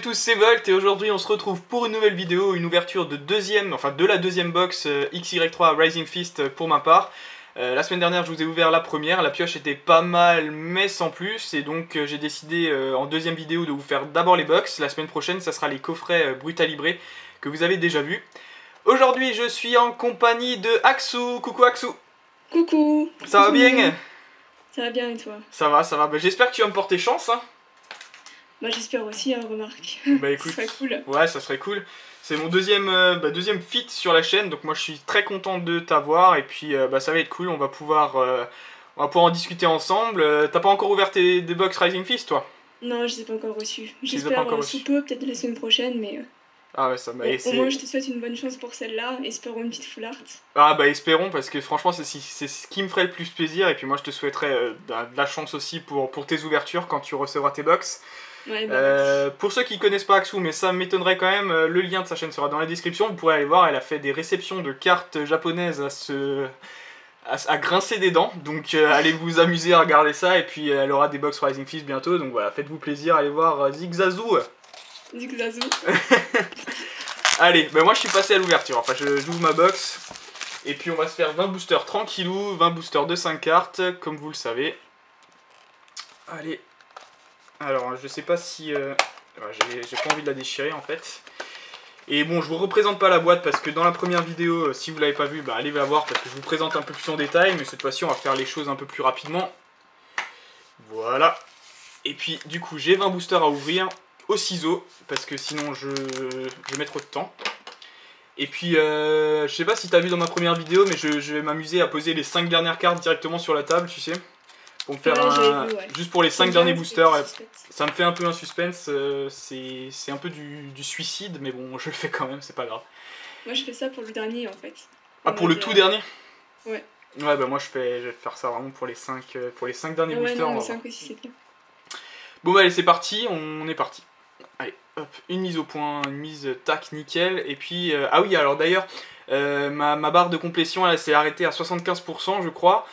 tous, c'est Volt et aujourd'hui on se retrouve pour une nouvelle vidéo, une ouverture de la deuxième box XY3 Rising Fist pour ma part. La semaine dernière je vous ai ouvert la première, la pioche était pas mal mais sans plus et donc j'ai décidé en deuxième vidéo de vous faire d'abord les box. La semaine prochaine ça sera les coffrets Brutalibrés que vous avez déjà vus. Aujourd'hui je suis en compagnie de Axou. Coucou Axou. Coucou. Ça va bien? Ça va bien et toi? Ça va, ça va. Bah, j'espère que tu vas me porter chance hein. Moi j'espère aussi, hein, remarque. Bah écoute, ça serait cool. Ouais, ça serait cool. C'est mon deuxième feat sur la chaîne, donc moi je suis très content de t'avoir et puis ça va être cool, on va pouvoir en discuter ensemble. T'as pas encore ouvert des box Rising Fist toi? Non, je les ai pas encore reçus. Tu les as pas encore J'espère sous reçus? peu, peut-être la semaine prochaine, mais Ah ouais, ça m'a... bon, au moins je te souhaite une bonne chance pour celle-là. Espérons une petite full art. Ah bah espérons, parce que franchement c'est ce qui me ferait le plus plaisir, et puis moi je te souhaiterais de la chance aussi pour tes ouvertures quand tu recevras tes box. Ouais, bah, Pour ceux qui connaissent pas Axou, mais ça m'étonnerait quand même, le lien de sa chaîne sera dans la description, vous pourrez aller voir, elle a fait des réceptions de cartes japonaises à grincer des dents, donc allez vous amuser à regarder ça, et puis elle aura des box Rising Fist bientôt, donc voilà, faites-vous plaisir, allez voir Zigzazou. Zigzazou. Allez, bah moi je suis passé à l'ouverture, enfin j'ouvre ma box, et puis on va se faire 20 boosters tranquillou, 20 boosters de 5 cartes, comme vous le savez. Allez, alors je sais pas si... j'ai pas envie de la déchirer en fait. Et bon, je vous représente pas la boîte parce que dans la première vidéo, si vous l'avez pas vue, bah allez la voir parce que je vous présente un peu plus en détail, mais cette fois-ci on va faire les choses un peu plus rapidement. Voilà. Et puis du coup j'ai 20 boosters à ouvrir au ciseau, parce que sinon je mets trop de temps. Et puis je sais pas si t'as vu dans ma première vidéo, mais je vais m'amuser à poser les 5 dernières cartes directement sur la table, tu sais. Pour me faire ouais, vu, ouais. juste pour les 5 derniers boosters. Suspense. Ça me fait un peu un suspense, c'est un peu du suicide, mais bon, je le fais quand même, c'est pas grave. Moi je fais ça pour le dernier en fait. Ah, pour le tout dernier? Ouais. Ouais, bah moi je vais faire ça vraiment pour les 5 derniers boosters. Non, les 5 aussi c'est bien. Bon bah allez, c'est parti, on est parti. Allez, hop, une mise au point, une mise tac, nickel. Et puis, ah oui, alors d'ailleurs, ma barre de complétion, elle s'est arrêtée à 75%, je crois.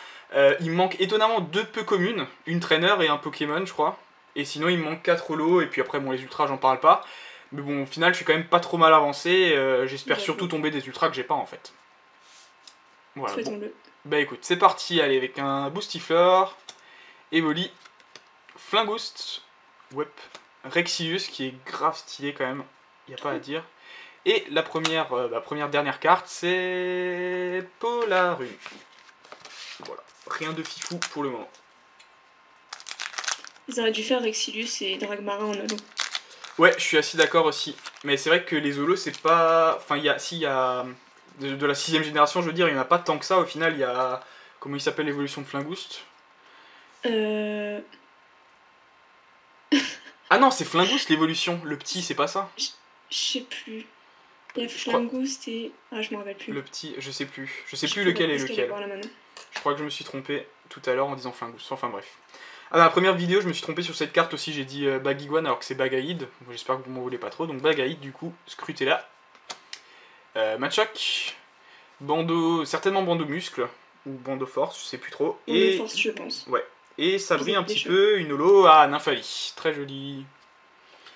Il me manque étonnamment 2 peu communes, une trainer et un Pokémon, je crois. Et sinon, il me manque 4 holos, et puis après, bon, les ultras, j'en parle pas. Mais bon, au final, je suis quand même pas trop mal avancé. J'espère surtout tomber des ultras que j'ai pas en fait. Voilà. Bon. Bah écoute, c'est parti, allez, avec un Boostifleur, Evoli, Flingoost, Wep, Rexius, qui est grave stylé quand même, y a pas à dire. Et la première dernière carte, c'est Polarune. Voilà, rien de fifou pour le moment. Ils auraient dû faire Rexilus et Dragmarin en holo. Ouais, je suis assez d'accord aussi. Mais c'est vrai que les holos, c'est pas... Enfin, il y a... De la 6ème génération, je veux dire, il n'y en a pas tant que ça. Au final, il y a... Comment il s'appelle l'évolution de Flingoost? Ah non, c'est Flingoost l'évolution. Le petit, c'est pas ça? Je sais plus. Il y a Flingoost et... Ah, je m'en rappelle plus. Le petit, je sais plus. Je sais plus lequel est lequel. Je crois que je me suis trompé tout à l'heure en disant Flingoost. Enfin bref. Ah, dans la première vidéo, je me suis trompé sur cette carte aussi. J'ai dit Bagiguan alors que c'est Bagaïd. J'espère que vous m'en voulez pas trop. Donc Bagaïd, du coup, scrutez là. Machoc. Bandeau, certainement bandeau muscle. Ou bandeau force, je sais plus trop. Et force, je pense. Ouais. Et ça brille un petit peu. Une holo à Nymphalie. Très jolie.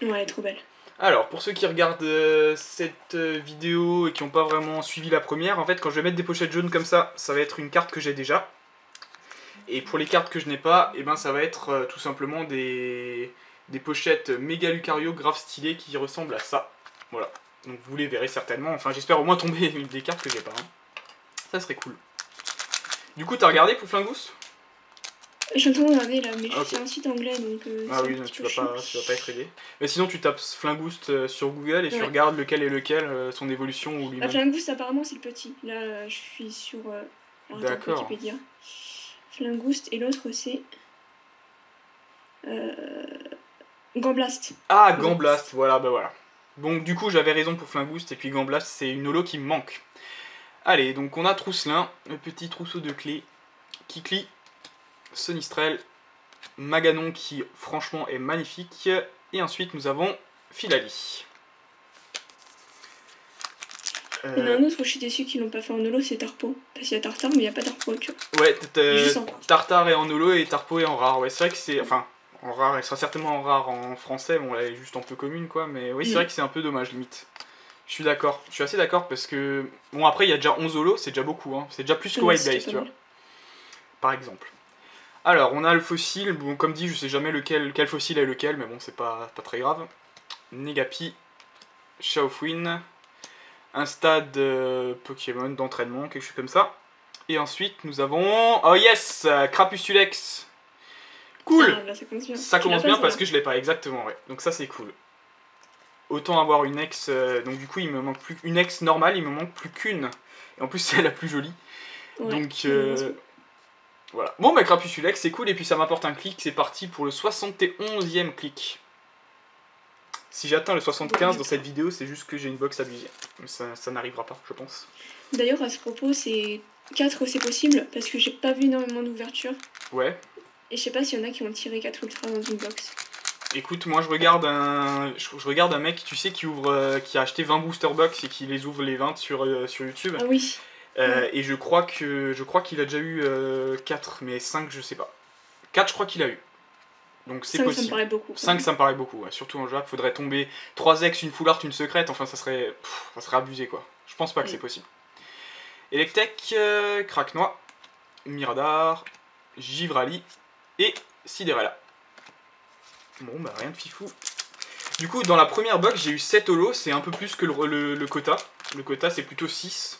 Ouais, trop belle. Alors, pour ceux qui regardent cette vidéo et qui n'ont pas vraiment suivi la première, en fait, quand je vais mettre des pochettes jaunes comme ça, ça va être une carte que j'ai déjà. Et pour les cartes que je n'ai pas, et ben ça va être tout simplement des pochettes méga Lucario grave stylées qui ressemblent à ça. Voilà. Donc vous les verrez certainement. Enfin, j'espère au moins tomber une des cartes que j'ai pas. Hein. Ça serait cool. Du coup, t'as regardé pour Flingoost? Je suis en train de regarder là, mais c'est un site anglais donc. Ah oui, tu vas pas être aidé. Mais sinon, tu tapes Flingoost sur Google et tu regardes lequel est lequel, son évolution ou lui-même. Flingoost, apparemment, c'est le petit. Là, je suis sur. D'accord. Wikipédia. Flingoost et l'autre c'est. Gamblast. Ah, Gamblast, voilà, bah voilà. Donc du coup, j'avais raison pour Flingoost et puis Gamblast, c'est une holo qui me manque. Allez, donc on a Trousselin, le petit trousseau de clés, Kikli, Sonistrel, Maganon qui franchement est magnifique, et ensuite nous avons Filali. Il y en a un autre où je suis déçu qu'ils l'ont pas fait en holo, c'est Tarpo. Parce qu'il y a Tartare, mais il n'y a pas Tarpo, tu vois. Ouais, Tartare est en holo et Tarpo est en rare. Ouais, c'est vrai que c'est. Enfin, En rare, elle sera certainement en rare en français, bon elle est juste en peu commune quoi, mais oui c'est vrai que c'est un peu dommage limite. Je suis d'accord, je suis assez d'accord parce que... Bon après il y a déjà 11 holos, c'est déjà beaucoup, hein. C'est déjà plus que Ouais, White c'est Dice, déjà tu pas vois, mal. par exemple. Alors on a le fossile, bon comme dit je sais jamais quel fossile est lequel, mais bon c'est pas très grave. Negapi, Shaofin, un stade Pokémon d'entraînement, quelque chose comme ça. Et ensuite nous avons... Oh yes, Crapustulex. Cool. Ah, bah ça commence bien. Ça Tu l'as commence pas, bien ça parce là? que je l'ai pas, exactement, ouais. Donc ça c'est cool. Autant avoir une ex, donc du coup il me manque plus une ex normale, il me manque plus qu'une. Et en plus c'est la plus jolie. Ouais, Donc malheureusement. voilà. Bon bah Crapustulex c'est cool et puis ça m'apporte un clic, c'est parti pour le 71e clic. Si j'atteins le 75 dans cette vidéo, c'est juste que j'ai une box abusée. Mais ça n'arrivera pas, je pense. D'ailleurs, à ce propos, c'est 4 c'est possible parce que j'ai pas vu énormément d'ouvertures. Ouais. Et je sais pas s'il y en a qui ont tiré 4 ultras dans une box. Écoute, moi je regarde je regarde un mec, tu sais, qui ouvre, qui a acheté 20 booster box et qui les ouvre les 20 sur YouTube. Ah oui. Ouais. Et je crois qu'il a déjà eu 4, mais 5 je sais pas. 4 je crois qu'il a eu. Donc c'est 5, ça me possible. paraît beaucoup. 5 ça me paraît beaucoup, ouais. Surtout en Jap, faudrait tomber 3 ex, une full art, une secrète, enfin ça serait abusé quoi. Je pense pas que c'est possible. Electek, Kraknoa, Miradar, Givrali et Siderella. Bon bah rien de fifou. Du coup dans la première box j'ai eu 7 holos, c'est un peu plus que le quota. Le quota c'est plutôt 6.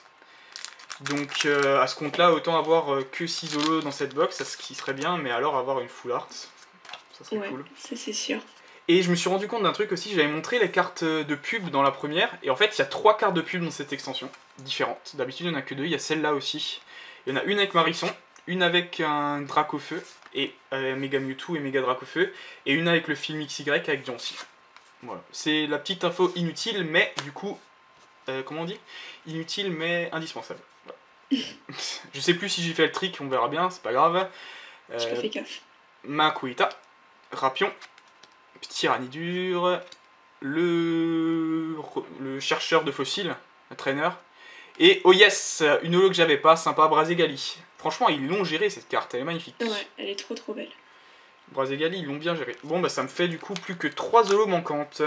Donc à ce compte là autant avoir que 6 holos dans cette box, ce qui serait bien, mais alors avoir une full art, ça serait Ouais, cool. ça c'est sûr. Et je me suis rendu compte d'un truc aussi, j'avais montré les cartes de pub dans la première, et en fait il y a 3 cartes de pub dans cette extension, différentes. D'habitude il n'y en a que 2, il y a celle-là aussi. Il y en a une avec Marisson, une avec un Dracofeu, et Mega Mewtwo et Mega Dracofeu, et une avec le film XY avec Diancie. Voilà. C'est la petite info inutile, mais du coup, comment on dit? Inutile mais indispensable. Voilà. Je sais plus si j'ai fait le trick, on verra bien, c'est pas grave. J'ai pas fait gaffe. Makuita, Rapion, Tyranidur, le chercheur de fossiles, un trainer. Et oh yes, une holo que j'avais pas, sympa, Brazegali. Franchement, ils l'ont géré cette carte, elle est magnifique. Ouais, elle est trop belle. Brazegali, ils l'ont bien géré. Bon, bah ça me fait du coup plus que 3 holos manquantes.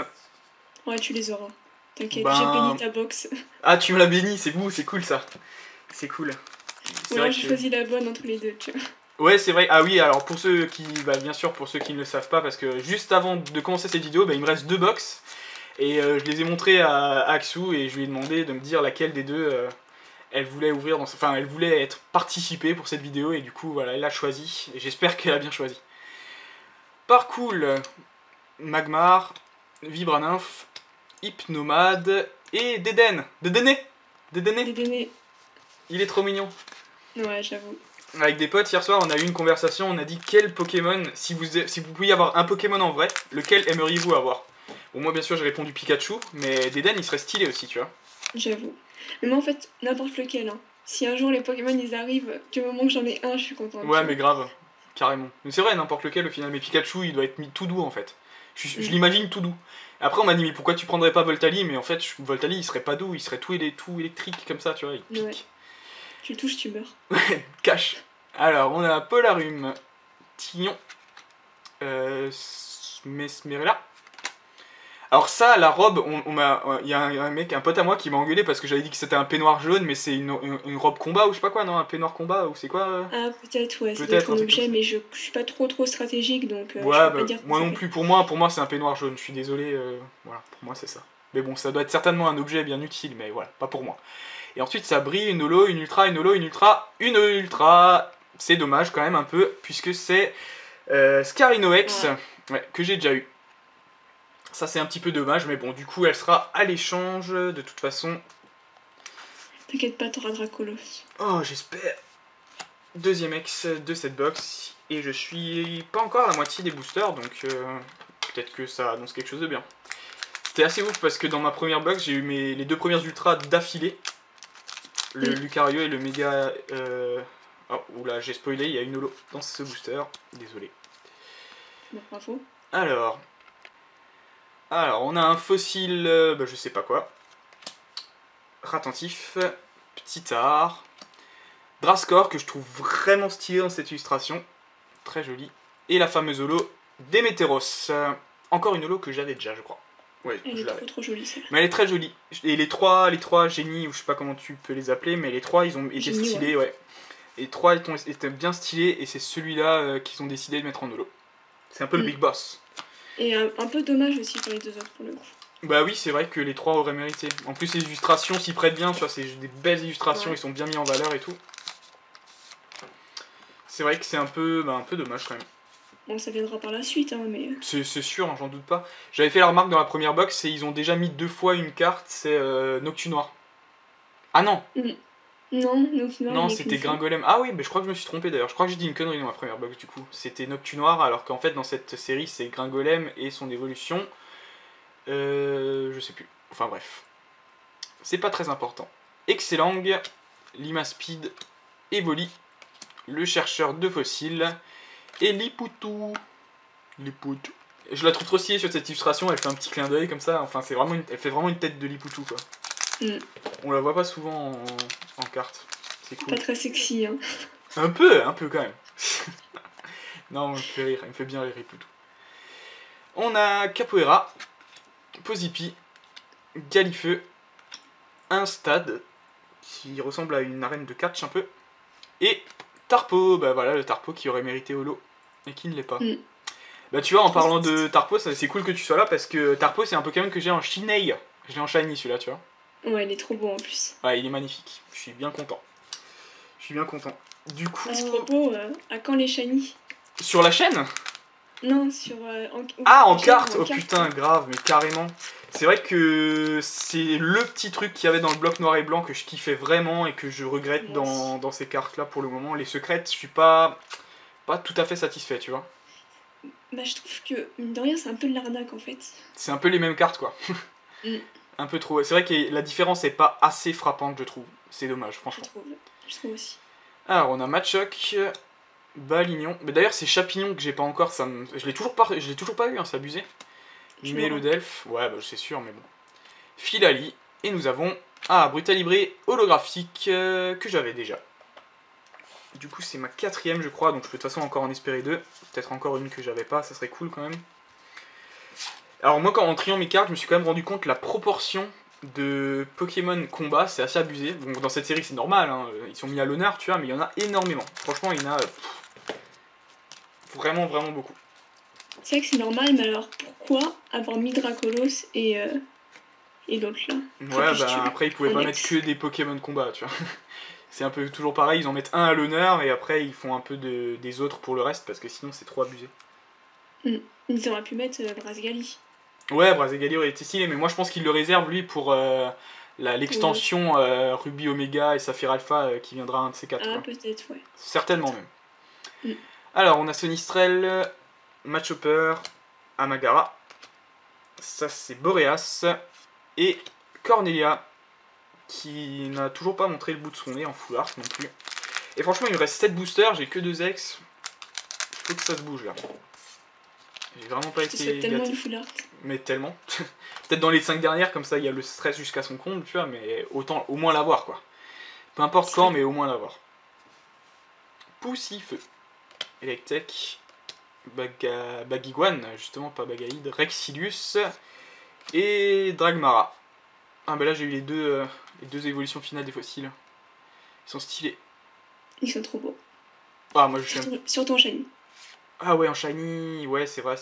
Ouais, tu les auras. T'inquiète, j'ai béni Ben. ta box. Ah, tu me l'as béni, c'est cool ça. C'est cool. Ou alors j'ai choisi la bonne entre les deux, tu vois. Ouais, c'est vrai. Ah oui, alors pour ceux qui. Bah, bien sûr, pour ceux qui ne le savent pas, parce que juste avant de commencer cette vidéo, bah, il me reste 2 box. Et je les ai montrées à Axou et je lui ai demandé de me dire laquelle des deux elle voulait ouvrir dans enfin elle voulait être participée pour cette vidéo et du coup voilà elle a choisi et j'espère qu'elle a bien choisi. Parcool, Magmar, Vibranymph, Hypnomade et Dédenne. Dédéné. Dédéné. Il est trop mignon. Ouais, j'avoue. Avec des potes hier soir on a eu une conversation, on a dit quel Pokémon, si vous pouviez avoir un Pokémon en vrai, lequel aimeriez-vous avoir? Bon moi bien sûr j'ai répondu Pikachu, mais Dédenne il serait stylé aussi tu vois. J'avoue. Mais moi en fait, n'importe lequel. Hein. Si un jour les Pokémon ils arrivent, du moment que j'en ai un, je suis contente. Ouais, mais grave, carrément. Mais c'est vrai, n'importe lequel au final. Mais Pikachu, il doit être mis tout doux en fait. Je l'imagine tout doux. Après, on m'a dit, mais pourquoi tu prendrais pas Voltali? Mais en fait, Voltali, il serait pas doux, il serait tout électrique comme ça, tu vois, il pique. Ouais. Tu le touches, tu meurs. Cache. Alors, on a Polarum, Tillon, Mesmerella. Alors ça, la robe, il y a un mec, un pote à moi qui m'a engueulé parce que j'avais dit que c'était un peignoir jaune, mais c'est une robe combat ou je sais pas quoi, non? Un peignoir combat ou c'est quoi? Ah, peut-être, ouais, ça doit Peut-être être un un truc comme objet, ça. mais je suis pas trop stratégique, donc je Ouais, peux pas bah, dire comment moi ça non s'appelle. plus, pour moi c'est un peignoir jaune, je suis désolé, voilà, pour moi c'est ça. Mais bon, ça doit être certainement un objet bien utile, mais voilà, pas pour moi. Et ensuite ça brille, une holo, une ultra, une holo, une ultra, une ultra. C'est dommage quand même un peu, puisque c'est Scarinox, ouais, que j'ai déjà eu. Ça c'est un petit peu dommage, mais bon, du coup elle sera à l'échange, de toute façon. T'inquiète pas, t'auras Dracolos. Oh, j'espère. Deuxième ex de cette box, et je suis pas encore à la moitié des boosters, donc peut-être que ça annonce quelque chose de bien. C'était assez ouf parce que dans ma première box, j'ai eu les 2 premières ultras d'affilée. Le Lucario et le Méga... Oh, oula, j'ai spoilé, il y a une holo dans ce booster. Désolé. Bon, bravo. Alors, on a un fossile, je sais pas quoi. Ratentif, Petit Art, Drascore que je trouve vraiment stylé dans cette illustration. Très joli. Et la fameuse holo Démétéros. Encore une holo que j'avais déjà, je crois. Ouais, Elle je est l'avais. trop jolie celle-là. Mais elle est très jolie. Et les trois génies, ou je sais pas comment tu peux les appeler, mais les trois ils ont été Génie, stylés, ouais. Et les trois étaient bien stylés, et c'est celui-là qu'ils ont décidé de mettre en holo. C'est un peu le big boss. Et un peu dommage aussi pour les deux autres pour le coup. Bah oui, c'est vrai que les trois auraient mérité. En plus, les illustrations s'y prêtent bien, tu vois, c'est des belles illustrations, Ouais. ils sont bien mis en valeur et tout. C'est vrai que c'est un peu dommage quand même. Bon, ça viendra par la suite, hein, mais... C'est sûr, hein, j'en doute pas. J'avais fait la remarque dans la première box et ils ont déjà mis 2 fois une carte, c'est Noctunoir. Ah non, Non, Noctunoir, non, il est qu'une c'était fois. Gringolem. Ah oui, mais je crois que je me suis trompé d'ailleurs. Je crois que j'ai dit une connerie dans ma première box du coup. C'était Noctunoir, alors qu'en fait dans cette série c'est Gringolem et son évolution. Je sais plus. Enfin bref. C'est pas très important. Excellang, Limaspeed, Evoli, le chercheur de fossiles et Liputu. Liputu. Je la trouve trop stylée sur cette illustration, elle fait un petit clin d'œil comme ça. Enfin, elle fait vraiment une tête de Liputu quoi. On la voit pas souvent en carte. C'est cool. Pas très sexy, hein. Un peu quand même. Non, il me fait rire, il me fait bien rire Liputu. On a Capoeira, Posipi, Galifeu, un stade qui ressemble à une arène de catch un peu, et Tarpo, bah voilà le Tarpo qui aurait mérité Holo et qui ne l'est pas. Bah tu vois, en parlant de Tarpo, c'est cool que tu sois là parce que Tarpo c'est un Pokémon que j'ai en Shinei. Je l'ai en Shiny celui-là, tu vois. Ouais, il est trop beau en plus. Ouais, il est magnifique. Je suis bien content. Du coup. À ce propos, à quand les shiny? Sur la chaîne? Non, sur... en carte. Oh putain, grave, mais carrément. C'est vrai que c'est le petit truc qu'il y avait dans le bloc noir et blanc que je kiffais vraiment et que je regrette dans ces cartes-là pour le moment. Les secrètes, je suis pas tout à fait satisfait, tu vois. Bah, je trouve que, mine de rien, c'est un peu de l'arnaque en fait. C'est un peu les mêmes cartes, quoi. Un peu trop. C'est vrai que la différence est pas assez frappante, je trouve. C'est dommage, franchement. Je trouve aussi. Alors, on a Machoc, Balignon. Mais d'ailleurs, c'est Chapignon que j'ai pas encore. Je l'ai toujours pas eu, hein, c'est abusé. Mélodelph, ouais, bah, c'est sûr, mais bon. Filali, et nous avons Brutalibré holographique que j'avais déjà. Du coup, c'est ma 4ème, je crois, donc je peux de toute façon encore en espérer 2. Peut-être encore une que j'avais pas, ça serait cool quand même. Alors, moi, en triant mes cartes, je me suis quand même rendu compte que la proportion de Pokémon combat, c'est assez abusé. Bon, dans cette série, c'est normal, hein, ils sont mis à l'honneur, tu vois, mais il y en a énormément. Franchement, il y en a vraiment beaucoup. C'est vrai que c'est normal, mais alors pourquoi avoir mis Dracolos et l'autre là? Ouais, bah après, ils pouvaient pas mettre que des Pokémon combat, tu vois. C'est un peu toujours pareil, ils en mettent un à l'honneur et après ils font un peu des autres pour le reste parce que sinon c'est trop abusé. Ils auraient pu mettre Brasgali. Ouais, Brazegali aurait été stylé, mais moi je pense qu'il le réserve lui pour l'extension Ruby Omega et Saphir Alpha qui viendra un de ces 4. Ah, peut-être, ouais. Certainement même. Alors, on a Sonistrel, Machopper, Amagara, ça c'est Boreas, et Cornelia, qui n'a toujours pas montré le bout de son nez en full art non plus. Et franchement, il me reste 7 boosters, j'ai que 2 ex. Il faut que ça se bouge là. J'ai vraiment pas été tellement gâté. une full art. Mais tellement. Peut-être dans les 5 dernières, comme ça il y a le stress jusqu'à son comble, tu vois, mais autant au moins l'avoir quoi. Peu importe quand, mais au moins l'avoir. Poussifeu. Electek. Bagiguan, justement, pas Bagaïd. Rexilius. Et Dragmara. Ah, bah là j'ai eu les deux évolutions finales des fossiles. Ils sont stylés. Ils sont trop beaux. Ah, moi je suis. Surtout en shiny. Ah, ouais, en shiny. Ouais, c'est vrai.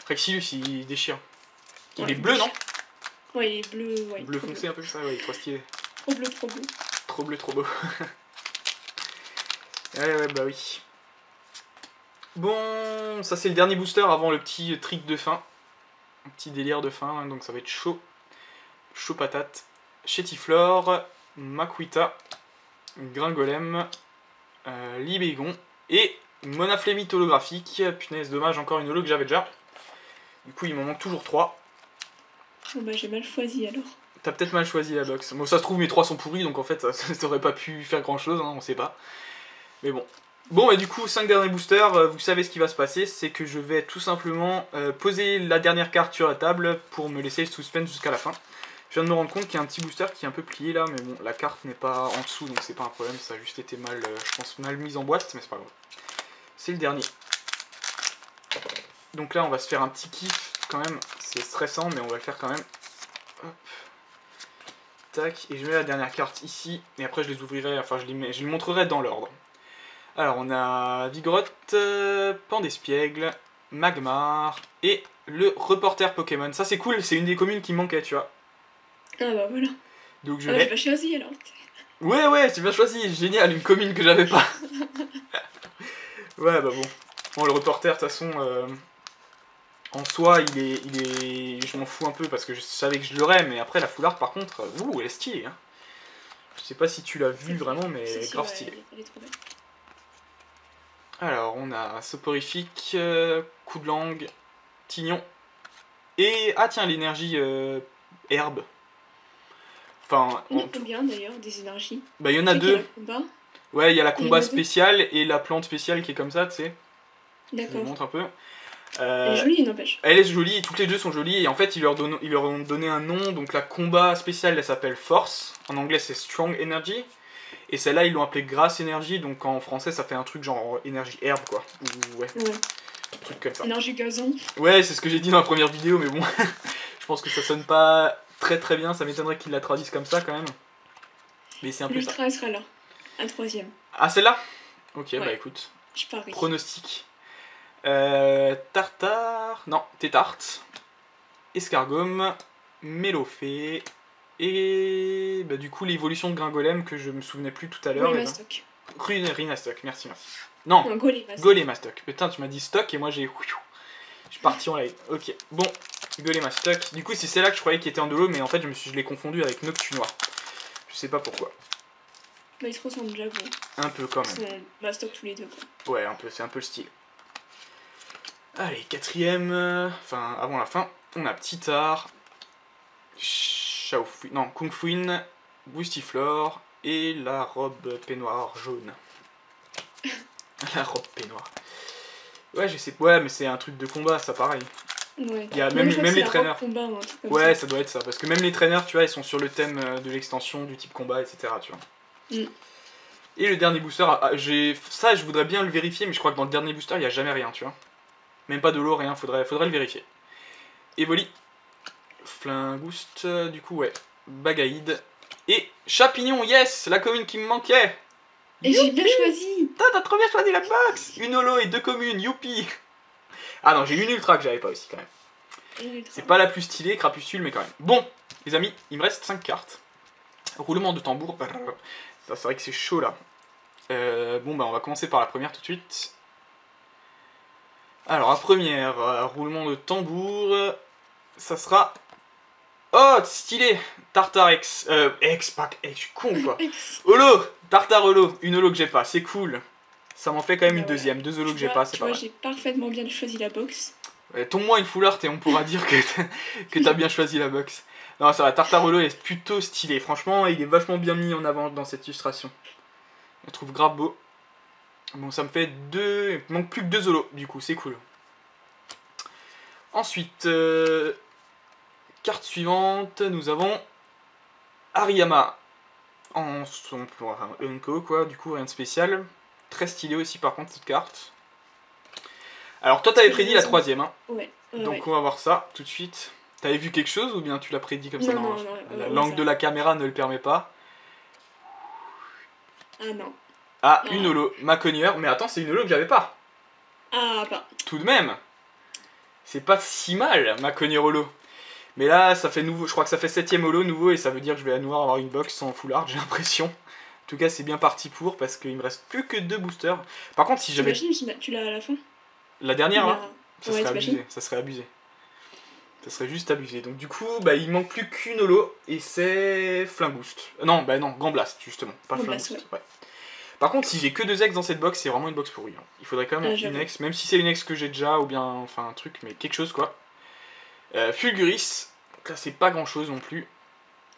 Rexilius il déchire. Il est bleu, non? Ouais, il est bleu. Ouais, bleu foncé, un peu ça, ouais, il est trop stylé. Trop bleu, trop beau. Trop bleu, trop beau. Ouais, bah oui. Bon, ça c'est le dernier booster avant le petit trick de fin. Un petit délire de fin, hein, donc ça va être chaud. Chaud patate. Chétiflore, Makuita, Gringolem, Libégon et Monaflémite holographique. Punaise, dommage, encore une holo que j'avais déjà. Du coup, il m'en manque toujours 3. Oh bah j'ai mal choisi alors. T'as peut-être mal choisi la box. Bon, ça se trouve, mes 3 sont pourris, donc en fait, ça aurait pas pu faire grand chose, hein, on sait pas. Mais bon. Bon, et du coup, 5 derniers boosters, vous savez ce qui va se passer, c'est que je vais tout simplement poser la dernière carte sur la table pour me laisser le suspense jusqu'à la fin. Je viens de me rendre compte qu'il y a un petit booster qui est un peu plié là, mais bon, la carte n'est pas en dessous, donc c'est pas un problème, ça a juste été mal, je pense, mal mis en boîte, mais c'est pas grave. C'est le dernier. Donc là, on va se faire un petit kiff quand même. C'est stressant, mais on va le faire quand même. Hop. Tac, et je mets la dernière carte ici. Et après, je les ouvrirai, enfin, je les montrerai dans l'ordre. Alors, on a Vigoroth, Pandespiègle, Magmar et le reporter Pokémon. Ça, c'est cool, c'est une des communes qui me manquait, tu vois. Ah bah voilà. Donc, je Ah, j'ai l'ai. pas choisi alors. Ouais, c'est bien choisi, génial, une commune que j'avais pas. Ouais, bah bon. Bon, le reporter, de toute façon, en soi, je m'en fous un peu parce que je savais que je l'aurais, mais après, la foulard, par contre, elle est stylée, hein. Je sais pas si tu l'as vu vraiment, mais Si, si, grave ouais, stylée. elle est trop belle. Alors, on a Soporifique, Coup de langue, Tignon, et... Ah tiens, l'énergie herbe. Enfin, On est combien d'ailleurs des énergies? bah il y en Je a sais qu'il y a deux. le combat. Ouais, il y a la Il y en combat a deux. spéciale et la plante spéciale qui est comme ça, tu sais. Je vous D'accord. montre un peu. Elle est jolie, n'empêche. Elle est jolie, toutes les deux sont jolies, et en fait, ils leur ont donné un nom. Donc la combat spéciale, elle s'appelle Force. En anglais, c'est Strong Energy. Et celle-là, ils l'ont appelée Grass Energy, donc en français, ça fait un truc genre énergie herbe, quoi. Ou ouais, Ouais. un truc comme ça. Énergie gazon. Ouais, c'est ce que j'ai dit dans la première vidéo, mais bon, je pense que ça sonne pas très bien, ça m'étonnerait qu'ils la traduisent comme ça quand même. Mais c'est un peu ça. L'ultra sera là. Un troisième. Ah, celle-là? Ok, Ouais. bah écoute. Je parie. Pronostic. Tartare. Non, Tétarte. Escargome. Mélofée. Et bah, du coup, l'évolution de Gringolem que je me souvenais plus tout à l'heure. Golémastoc. Rhinastock, merci. Non, Non, Golémastoc. Golémastock. Putain, tu m'as dit stock et moi j'ai. Je suis parti en live. Ok, bon, Golémastock. Du coup, c'est celle-là que je croyais qui était en dolo, mais en fait, je l'ai confondu avec Noctunoir. Je sais pas pourquoi. Bah, ils se ressemblent, j'avoue. Un peu quand Ils même. sont mastoc tous les deux, quoi. Ouais, un peu, c'est un peu le style. Allez, quatrième, enfin avant la fin, on a Ptitard, non, Kungfuin, Boostiflore et la robe peignoir jaune. La robe peignoir. Ouais, je sais, ouais, mais c'est un truc de combat, ça pareil. Ouais. Il y a Non, même, je crois même que les c'est traîneurs. combat, ou un truc comme Ouais, ça. ça doit être ça, parce que même les traîneurs, tu vois, ils sont sur le thème de l'extension, du type combat, etc. Tu vois. Mm. Et le dernier booster, ça, je voudrais bien le vérifier, mais je crois que dans le dernier booster, il n'y a jamais rien, tu vois. Même pas de l'eau, rien, faudrait le vérifier. Evoli. Flingouste, du coup, ouais. Bagaïde. Et Chapignon, yes, la commune qui me manquait. Et j'ai bien choisi. T'as trop bien choisi la box. Une holo et deux communes, youpi. Ah non, j'ai une ultra que j'avais pas aussi quand même. C'est pas la plus stylée, crapuscule, mais quand même. Bon, les amis, il me reste 5 cartes. Roulement de tambour. Ça, c'est vrai que c'est chaud là. Bon, bah on va commencer par la première tout de suite. Alors, la première, roulement de tambour. Ça sera... Oh, stylé. Tartarex. Je suis con quoi. Holo. Tartare holo. Une holo que j'ai pas, c'est cool. Ça m'en fait quand même une deuxième. Deux holos que j'ai pas, c'est pas mal. J'ai parfaitement bien choisi la box. Tombe-moi une foulard et on pourra dire que t'as bien choisi la box. Non, ça va, Tartare holo est plutôt stylé. Franchement, il est vachement bien mis en avant dans cette illustration. Je le trouve grave beau. Bon, ça me fait deux... Il manque plus que deux holos, du coup, c'est cool. Ensuite, carte suivante, nous avons Hariyama. En son Unko, quoi, du coup, rien de spécial. Très stylé aussi, par contre, cette carte. Alors, toi, t'avais prédit la troisième, hein. Ouais. Donc, on va voir ça tout de suite. T'avais vu quelque chose ou bien tu l'as prédit comme ça? Non, l'angle de la caméra ne le permet pas. Ah non. Ah, une holo, Maconieur. Mais attends, c'est une holo que j'avais pas. Ah, bah. Tout de même. C'est pas si mal, Maconieur holo. Mais là, ça fait nouveau. Je crois que ça fait 7ème holo nouveau et ça veut dire que je vais à nouveau avoir une box sans foulard, j'ai l'impression. En tout cas, c'est bien parti pour parce qu'il me reste plus que 2 boosters. Par contre, si j'avais. T'imagines, tu l'as à la fin? La dernière là, ça ouais, serait abusé. Ça serait abusé. Ça serait juste abusé. Donc du coup, bah il manque plus qu'une holo et c'est Flingouste. Non, bah non, Gamblast justement, pas Flingouste. Ouais. Par contre, si j'ai que 2 ex dans cette box, c'est vraiment une box pourrie. Hein. Il faudrait quand même une ex, même si c'est une ex que j'ai déjà ou bien enfin un truc, mais quelque chose quoi. Fulguris, donc là c'est pas grand chose non plus. De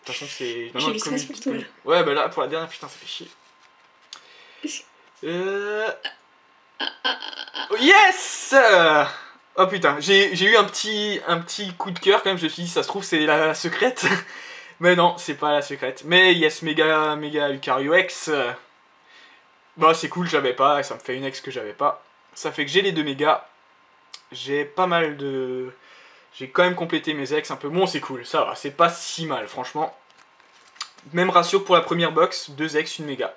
toute façon, c'est. J'ai le stress pour toi là. Ouais, bah là pour la dernière, putain, ça fait chier. Oh, yes. Oh putain, j'ai eu un petit coup de cœur quand même, je me suis dit, ça se trouve, c'est la secrète. Mais non, c'est pas la secrète. Mais yes, méga Lucario X. Bah, c'est cool, j'avais pas, et ça me fait une ex que j'avais pas. Ça fait que j'ai les 2 mégas. J'ai pas mal de... J'ai quand même complété mes ex un peu. Bon, c'est cool, ça va, c'est pas si mal, franchement. Même ratio que pour la première box, 2 ex, une méga.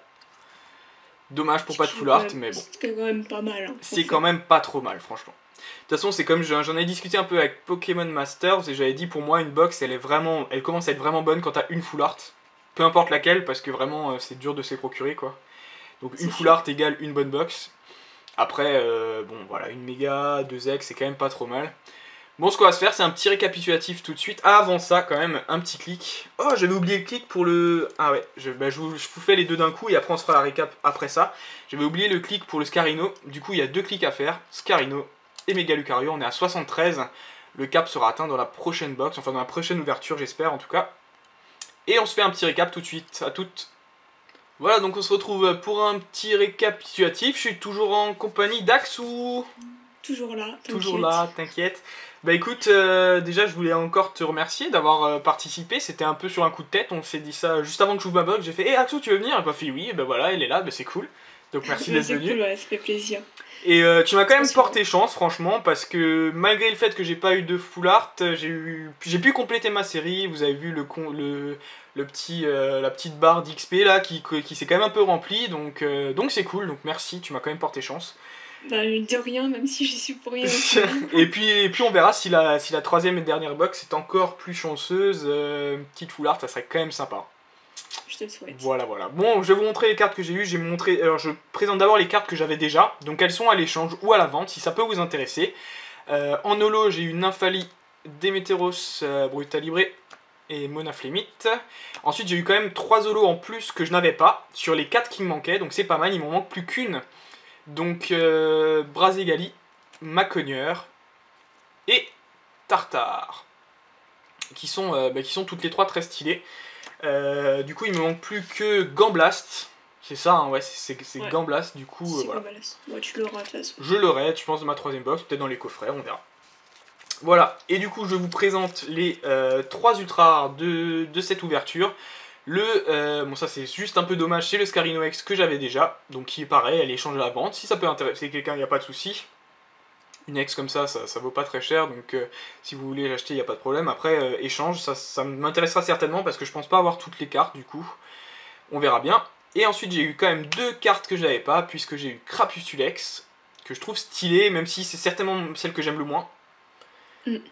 Dommage pour pas de full art, mais bon. C'est quand même pas mal. Hein, c'est quand même pas trop mal, franchement. De toute façon, c'est comme j'en ai discuté un peu avec Pokémon Masters, et j'avais dit pour moi, une box, elle commence à être vraiment bonne quand t'as une full art. Peu importe laquelle, parce que vraiment, c'est dur de se les procurer, quoi. Donc une full art égale une bonne box. Après, bon, voilà, une méga, 2 ex, c'est quand même pas trop mal. Bon, ce qu'on va se faire, c'est un petit récapitulatif tout de suite. Avant ça, quand même, un petit clic. Oh, j'avais oublié le clic pour le... Ah ouais, je vous fais les deux d'un coup et après on se fera la récap après ça. J'avais oublié le clic pour le Scarino. Du coup, il y a 2 clics à faire. Scarino et Méga Lucario. On est à 73. Le cap sera atteint dans la prochaine box, enfin dans la prochaine ouverture, j'espère en tout cas. Et on se fait un petit récap tout de suite, à toutes. Voilà, donc on se retrouve pour un petit récapitulatif. Je suis toujours en compagnie d'Axou. Toujours là, t'inquiète. Toujours là, t'inquiète. Bah écoute, déjà je voulais encore te remercier d'avoir participé, c'était un peu sur un coup de tête, on s'est dit ça juste avant que j'ouvre ma box, j'ai fait « Hé Axou, tu veux venir ?» Elle m'a fait « Oui, et ben voilà, elle est là, ben c'est cool. » Donc merci d'être venu. C'est cool, ouais, ça fait plaisir. Et tu m'as quand même porté chance, franchement, parce que malgré le fait que j'ai pas eu de full art, j'ai pu compléter ma série, vous avez vu la petite barre d'XP là qui s'est quand même un peu remplie, donc c'est cool, donc merci, tu m'as quand même porté chance. Bah, de rien, même si j'y suis pour rien. et puis on verra si la troisième et dernière box est encore plus chanceuse. Petite full art, ça serait quand même sympa. Je te le souhaite. Voilà. Bon, je vais vous montrer les cartes que j'ai eues. Alors, je présente d'abord les cartes que j'avais déjà. Donc elles sont à l'échange ou à la vente, si ça peut vous intéresser. En holo, j'ai eu Nymphalie, Démétéros, Brutalibré et Monaflémite. Ensuite, j'ai eu quand même 3 holos en plus que je n'avais pas sur les 4 qui me manquaient. Donc c'est pas mal, il m'en manque plus qu'une. Donc Braségali, Macogneur et Tartare, qui sont toutes les 3 très stylées. Du coup il me manque plus que Gamblast, c'est ça, hein, ouais, c'est ouais. Gamblast, du coup voilà. Ouais, tu l'auras de toute façon. Je l'aurai, je pense, de ma troisième box, peut-être dans les coffrets, on verra. Voilà, et du coup je vous présente les 3 ultra rares de cette ouverture. Bon ça c'est juste un peu dommage, c'est le Scarino X que j'avais déjà, donc qui est pareil, elle est échangée à la vente, si ça peut intéresser quelqu'un, il n'y a pas de souci. Une X comme ça vaut pas très cher, donc si vous voulez l'acheter, il n'y a pas de problème. Après, échange, ça m'intéressera certainement, parce que je pense pas avoir toutes les cartes, du coup, on verra bien. Et ensuite j'ai eu quand même 2 cartes que j'avais pas, puisque j'ai eu Crapustulex, que je trouve stylé, même si c'est certainement celle que j'aime le moins.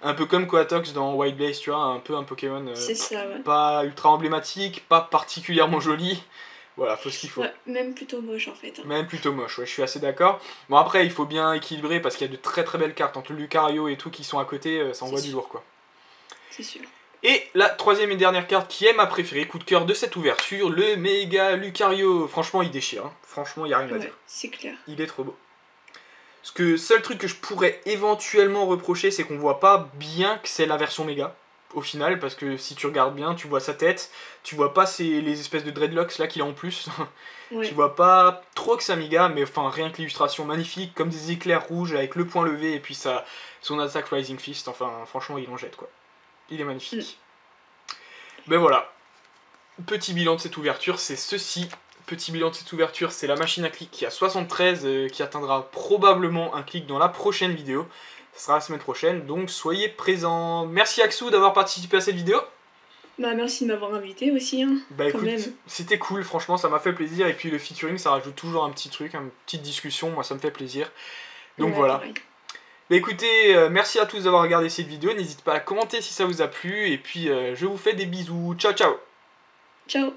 Un peu comme Coatox dans White Blaze, tu vois, un peu un Pokémon ouais. Pas ultra emblématique, pas particulièrement joli. Voilà, faut ce qu'il faut. Ouais, même plutôt moche en fait. Hein. Même plutôt moche, ouais, je suis assez d'accord. Bon après, il faut bien équilibrer parce qu'il y a de très très belles cartes entre le Lucario et tout qui sont à côté, ça envoie du lourd quoi. C'est sûr. Et la troisième et dernière carte qui est ma préférée, coup de cœur de cette ouverture, le Méga Lucario. Franchement, il déchire, hein. Franchement, il n'y a rien à dire. C'est clair. Il est trop beau. Seul truc que je pourrais éventuellement reprocher, c'est qu'on voit pas bien que c'est la version méga, au final, parce que si tu regardes bien, tu vois sa tête, tu vois pas les espèces de dreadlocks là qu'il a en plus, tu vois pas trop que c'est méga, mais enfin rien que l'illustration magnifique, comme des éclairs rouges avec le point levé et puis son attaque Rising Fist, enfin franchement il en jette quoi. Il est magnifique. Ben voilà, petit bilan de cette ouverture, c'est ceci. Petit bilan de cette ouverture, c'est la machine à clic qui a 73, qui atteindra probablement un clic dans la prochaine vidéo. Ce sera la semaine prochaine, donc soyez présents. Merci Axou d'avoir participé à cette vidéo. Bah merci de m'avoir invité aussi. Hein, bah écoute, c'était cool, franchement ça m'a fait plaisir. Et puis le featuring, ça rajoute toujours un petit truc, une petite discussion, moi ça me fait plaisir. Donc voilà. Pareil. Bah écoutez, merci à tous d'avoir regardé cette vidéo. N'hésitez pas à commenter si ça vous a plu. Et puis je vous fais des bisous. Ciao ciao. Ciao.